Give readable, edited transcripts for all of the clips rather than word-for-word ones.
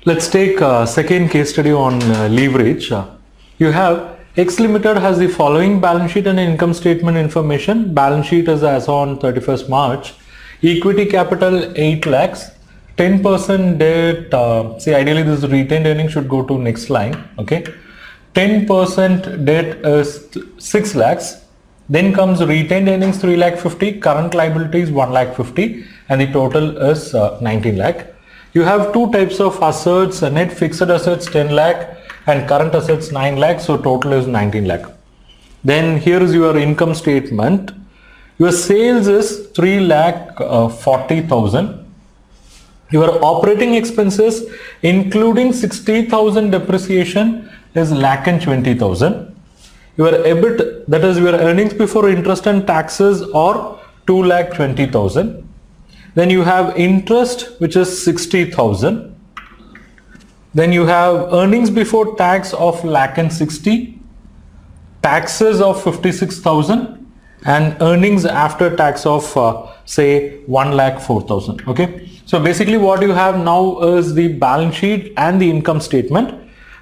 Let's take a second case study on leverage. You have X Limited has the following balance sheet and income statement information. Balance sheet is as on 31st March. Equity capital 8 lakhs. 10% debt, see ideally this retained earnings should go to next line. Okay. 10% debt is 6 lakhs. Then comes retained earnings 3 lakh 50. Current liabilities 1 lakh 50. And the total is 19 lakh. You have two types of assets, net fixed assets 10 lakh and current assets 9 lakh, so total is 19 lakh. Then here is your income statement. Your sales is 3 lakh 40,000. Your operating expenses including 60,000 depreciation is lakh and 20,000. Your EBIT, that is your earnings before interest and taxes, are 2 lakh 20,000. Then you have interest, which is 60,000. Then you have earnings before tax of lakh and 60, taxes of 56,000, and earnings after tax of say 1 lakh 4,000. Okay. So basically what you have now is the balance sheet and the income statement.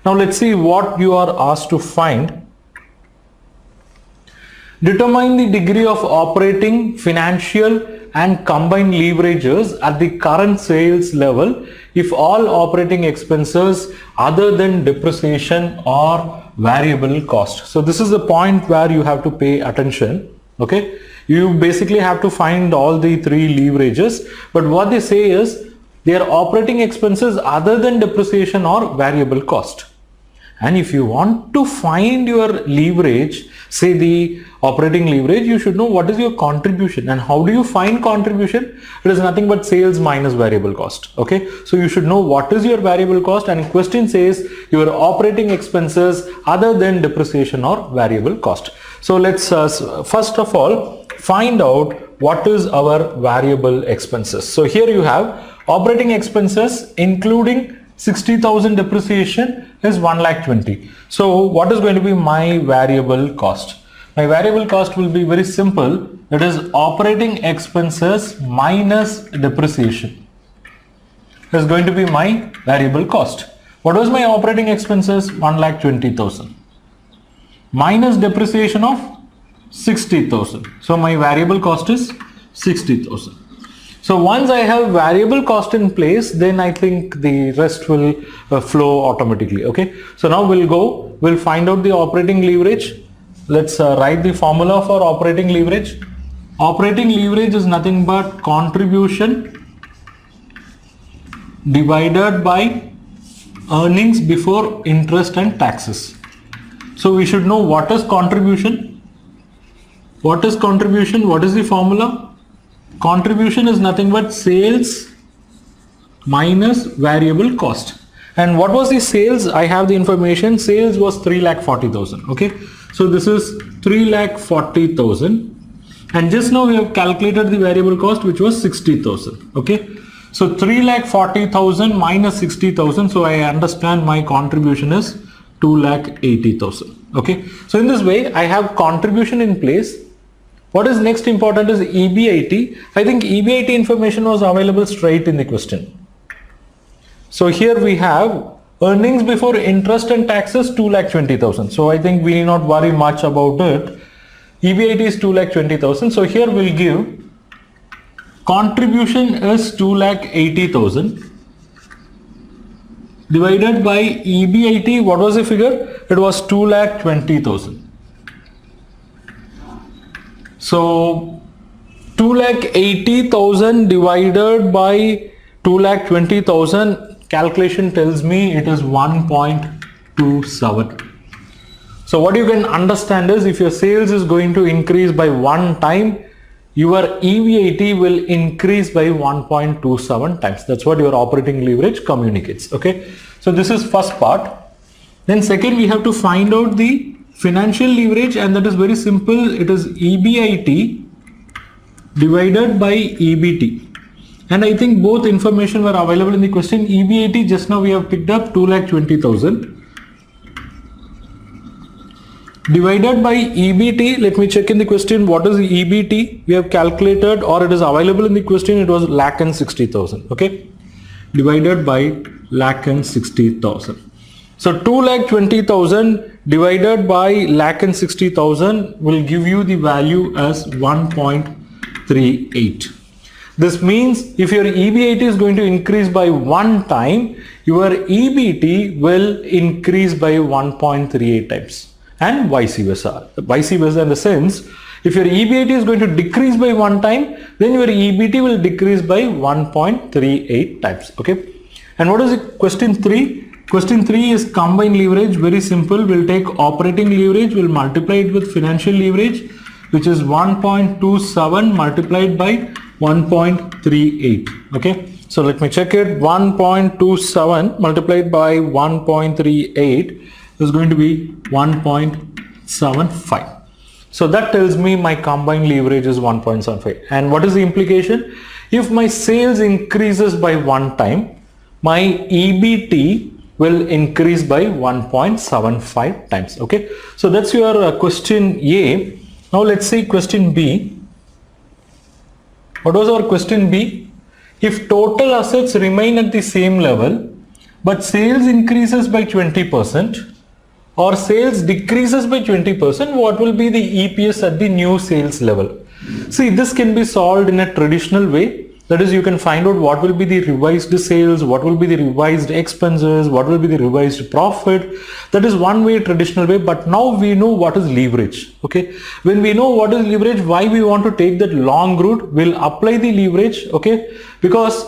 Now let's see what you are asked to find. Determine the degree of operating, financial and combined leverages at the current sales level if all operating expenses other than depreciation are variable cost. So this is the point where you have to pay attention. Okay, you basically have to find all the three leverages, but what they say is their operating expenses other than depreciation are variable cost. And if you want to find your leverage, say the operating leverage, you should know what is your contribution. And how do you find contribution? It is nothing but sales minus variable cost. Okay, so you should know what is your variable cost, and question says your operating expenses other than depreciation or variable cost. So let's first of all find out what is our variable expenses. So here you have operating expenses including 60,000 depreciation is 1 lakh 20. So what is going to be my variable cost? My variable cost will be very simple. That is operating expenses minus depreciation is going to be my variable cost. What was my operating expenses? 1 lakh 20,000 minus depreciation of 60,000. So my variable cost is 60,000. So once I have variable cost in place, then I think the rest will flow automatically. Okay. So now we'll find out the operating leverage. Let's write the formula for operating leverage. Operating leverage is nothing but contribution divided by earnings before interest and taxes. So we should know what is contribution. What is contribution? What is the formula? Contribution is nothing but sales minus variable cost. And what was the sales? I have the information. Sales was 3 lakh 40,000. Okay. So this is 3 lakh 40,000. And just now we have calculated the variable cost, which was 60,000. Okay. So 3 lakh 40,000 minus 60,000. So I understand my contribution is 2 lakh 80,000. Okay. So in this way, I have contribution in place. What is next important is EBIT. I think EBIT information was available straight in the question. So here we have earnings before interest and taxes 2 lakh 20,000. So I think we need not worry much about it. EBIT is 2 lakh 20,000. So here we'll give contribution is 2 lakh 80,000 divided by EBIT. What was the figure? It was 2 lakh 20,000. So 2 lakh 80,000 divided by 2 lakh 20,000, calculation tells me it is 1.27. So what you can understand is if your sales is going to increase by 1 time, your EBIT will increase by 1.27 times. That's what your operating leverage communicates. Okay. So this is first part. Then second, we have to find out the financial leverage, and that is very simple. It is EBIT divided by EBT. And I think both information were available in the question. EBIT just now we have picked up 2 lakh 20,000 divided by EBT. Let me check in the question what is the EBT we have calculated, or it is available in the question. It was lakh and 60,000. Okay, divided by 1,60,000. So 2,20,000 divided by 1,60,000 will give you the value as 1.38. This means if your EBIT is going to increase by 1 time, your EBT will increase by 1.38 times, and vice versa. Vice versa in the sense, if your EBIT is going to decrease by 1 time, then your EBT will decrease by 1.38 times. Okay. And what is it? Question 3. Question 3 is combined leverage. Very simple. We'll take operating leverage, we'll multiply it with financial leverage, which is 1.27 multiplied by 1.38. Okay. So let me check it. 1.27 multiplied by 1.38 is going to be 1.75. So that tells me my combined leverage is 1.75. And what is the implication? If my sales increases by 1 time, my EBT will increase by 1.75 times. Okay. So that's your question A. Now let's see question B. What was our question B? If total assets remain at the same level, but sales increases by 20%, or sales decreases by 20%, what will be the EPS at the new sales level? See, this can be solved in a traditional way. That is, you can find out what will be the revised sales, what will be the revised expenses, what will be the revised profit. That is one way, traditional way. But now we know what is leverage. Okay. When we know what is leverage, why we want to take that long route, we'll apply the leverage. Okay. Because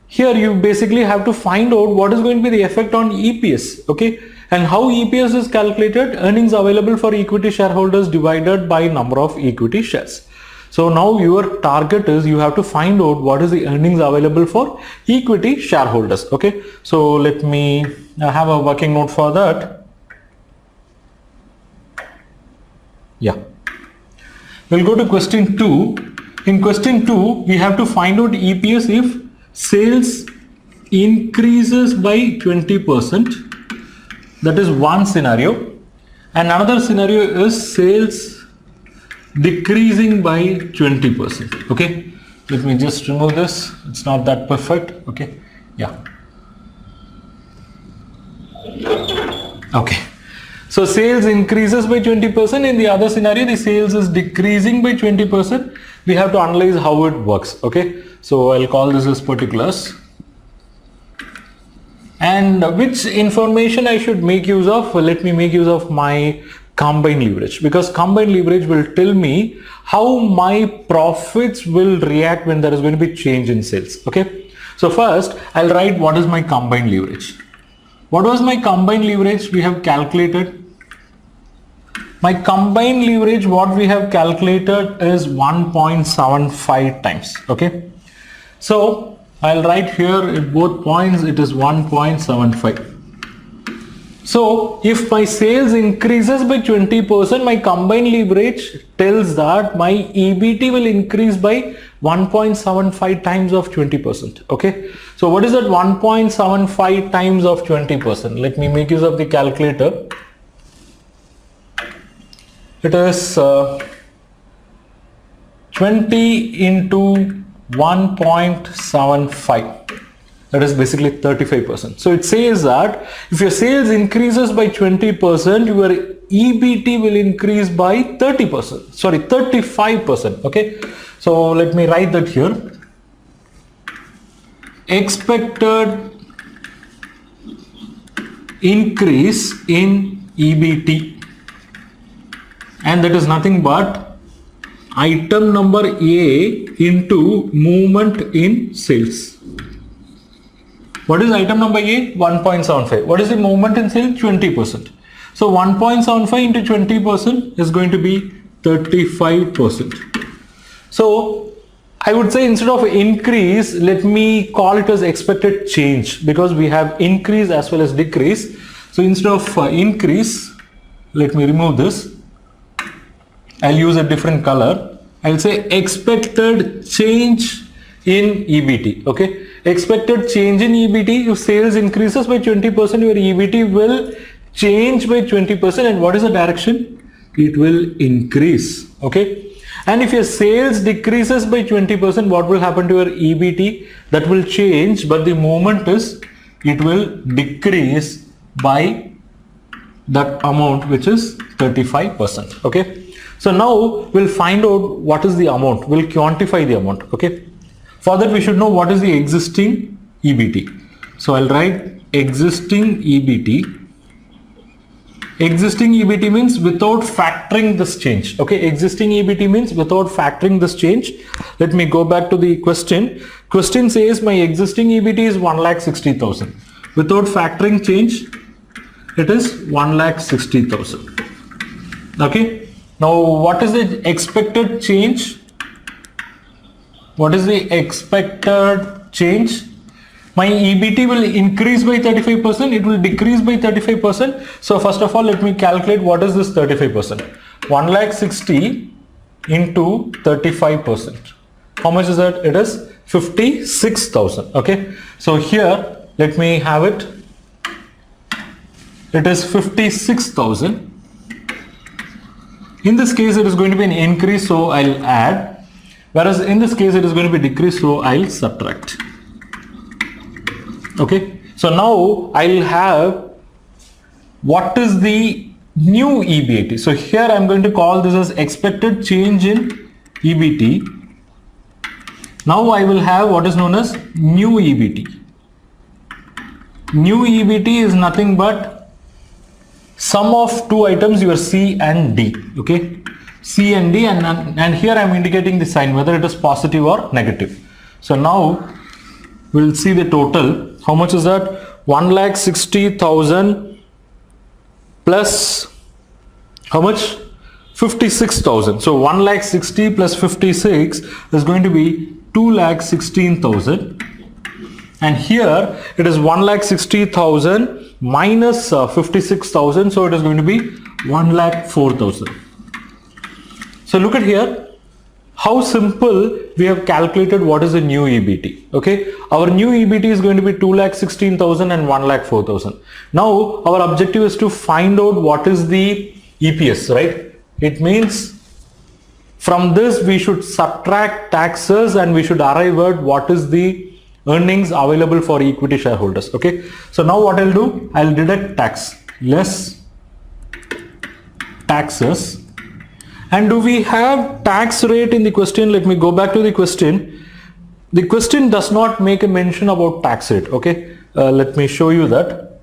here you basically have to find out what is going to be the effect on EPS. Okay. And how EPS is calculated? Earnings available for equity shareholders divided by number of equity shares. So now your target is you have to find out what is the earnings available for equity shareholders. Okay. So let me have a working note for that. Yeah. We'll go to question 2. In question 2, we have to find out EPS if sales increases by 20%. That is one scenario. And another scenario is sales decreasing by 20%. Okay. Let me just remove this. It's not that perfect. Okay. Yeah. Okay. So sales increases by 20%. In the other scenario, the sales is decreasing by 20%. We have to analyze how it works. Okay. So I'll call this as particulars. And which information I should make use of? Well, let me make use of my combined leverage, because combined leverage will tell me how my profits will react when there is going to be change in sales. Okay. So first I'll write what is my combined leverage. What was my combined leverage? We have calculated. My combined leverage, what we have calculated is 1.75 times. Okay. So I'll write here at both points it is 1.75. So if my sales increases by 20%, my combined leverage tells that my EBT will increase by 1.75 times of 20%. Okay. So what is that 1.75 times of 20%? Let me make use of the calculator. It is 20 into 1.75. That is basically 35%. So it says that if your sales increases by 20%, your EBT will increase by 30%. Sorry, 35%. Okay. So let me write that here. Expected increase in EBT. And that is nothing but item number A into movement in sales. What is item number A? 1.75. What is the movement in sales? 20%. So 1.75 into 20% is going to be 35%. So I would say instead of increase, let me call it as expected change, because we have increase as well as decrease. So instead of increase, let me remove this. I'll use a different color. I'll say expected change in EBT. Okay. Expected change in EBT. If sales increases by 20%, your EBT will change by 20%. And what is the direction? It will increase. Okay. And if your sales decreases by 20%, what will happen to your EBT? That will change, but the movement is it will decrease by that amount, which is 35%. Okay. So now we'll find out what is the amount. We'll quantify the amount. Okay. For that, we should know what is the existing EBT. So I'll write existing EBT. Existing EBT means without factoring this change. Okay, existing EBT means without factoring this change. Let me go back to the question. Question says my existing EBT is 1,60,000. Without factoring change, it is 1,60,000. Okay. Now, what is the expected change? What is the expected change? My EBT will increase by 35%, it will decrease by 35%. So first of all, let me calculate what is this 35%. 1,60,000 into 35%. How much is that? It is 56,000. Okay. So here, let me have it. It is 56,000. In this case, it is going to be an increase, so I'll add. Whereas in this case, it is going to be decrease, so I'll subtract. Okay, so now I'll have what is the new EBT. So here I'm going to call this as expected change in EBT. Now I will have what is known as new EBT. New EBT is nothing but sum of two items, your C and D. Okay, C and D, and here I'm indicating the sign whether it is positive or negative. So now we'll see the total. How much is that? 1,60,000 plus how much? 56,000. So 1,60,000 plus 56 is going to be 2,16,000. And here it is 1,60,000 minus 56,000. So it is going to be 1,04,000. So look at here. How simple we have calculated what is the new EBT. Okay, our new EBT is going to be 2,16,000 and 1,04,000. Now our objective is to find out what is the EPS, right? It means from this we should subtract taxes and we should arrive at what is the earnings available for equity shareholders. Okay, so now what I'll do, I'll deduct tax less taxes. And do we have tax rate in the question? Let me go back to the question. The question does not make a mention about tax rate. Okay, let me show you that.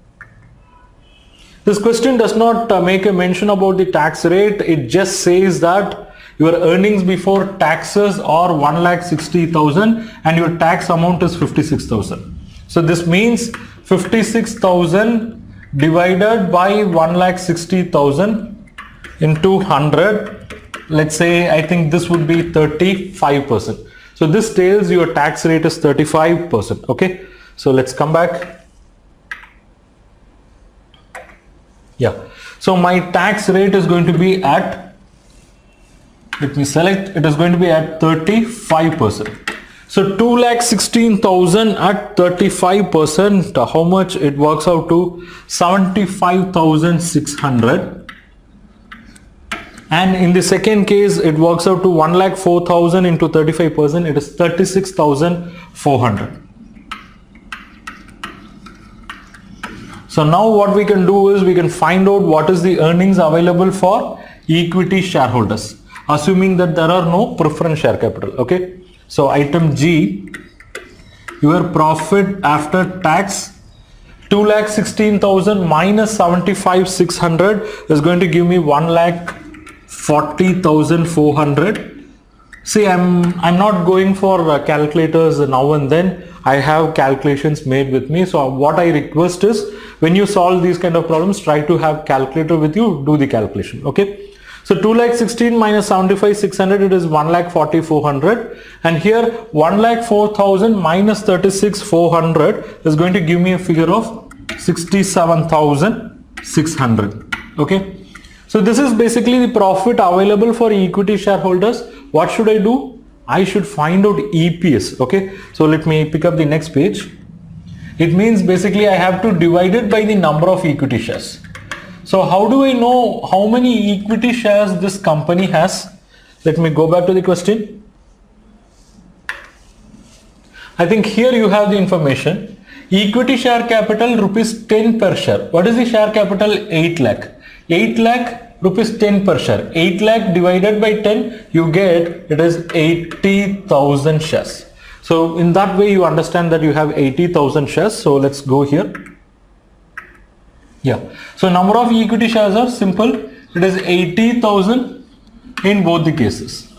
This question does not make a mention about the tax rate. It just says that your earnings before taxes are 1,60,000 and your tax amount is 56,000. So this means 56,000 divided by 1,60,000 into 100. Let's say, I think this would be 35%. So this tells your tax rate is 35%. Okay. So let's come back. Yeah. So my tax rate is going to be at, let me select, it is going to be at 35%. So 2,16,000 at 35%, how much it works out to? 75,600. And in the second case, it works out to 1,04,000 into 35%. It is 36,400. So now what we can do is we can find out what is the earnings available for equity shareholders, assuming that there are no preference share capital. Okay. So item G, your profit after tax, 2,16,000 minus 75,600 is going to give me 1,40,400. See, I'm not going for calculators now and then. I have calculations made with me. So what I request is when you solve these kind of problems, try to have calculator with you, do the calculation. Okay. So 2,16,000 minus 75,600, it is 1,40,400. And here 1,04,000 minus 36,400 is going to give me a figure of 67,600. Okay. So this is basically the profit available for equity shareholders. What should I do? I should find out EPS. Okay. So let me pick up the next page. It means basically I have to divide it by the number of equity shares. So how do I know how many equity shares this company has? Let me go back to the question. I think here you have the information. Equity share capital rupees 10 per share. What is the share capital? 8 lakh. 8 lakh rupees 10 per share. 8 lakh divided by 10, you get it is 80,000 shares. So in that way you understand that you have 80,000 shares. So let's go here. Yeah. So number of equity shares are simple. It is 80,000 in both the cases.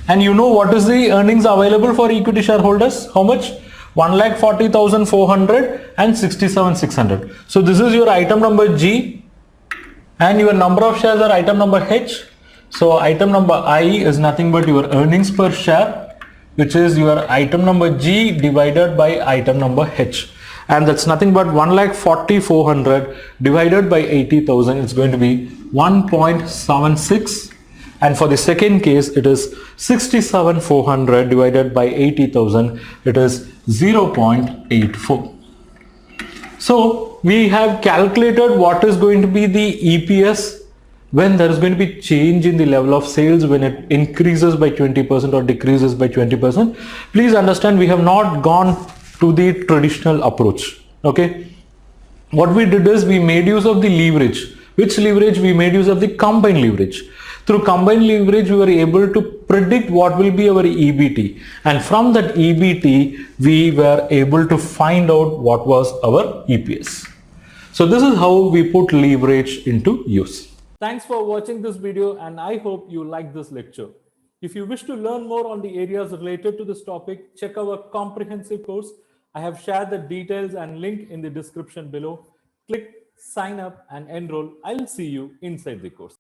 And you know what is the earnings available for equity shareholders? How much? 1,40,400 and 67,600. So this is your item number G, and your number of shares are item number H. So item number I is nothing but your earnings per share, which is your item number G divided by item number H. And that's nothing but 1,40,400 divided by 80,000. It's going to be 1.76. And for the second case, it is 67,400 divided by 80,000. It is 0.84. So we have calculated what is going to be the EPS when there is going to be change in the level of sales, when it increases by 20% or decreases by 20%. Please understand, we have not gone to the traditional approach. Okay. What we did is we made use of the leverage. Which leverage? We made use of the combined leverage. Through combined leverage, we were able to predict what will be our EBT. And from that EBT, we were able to find out what was our EPS. So this is how we put leverage into use. Thanks for watching this video, and I hope you like this lecture. If you wish to learn more on the areas related to this topic, check our comprehensive course. I have shared the details and link in the description below. Click sign up and enroll. I'll see you inside the course.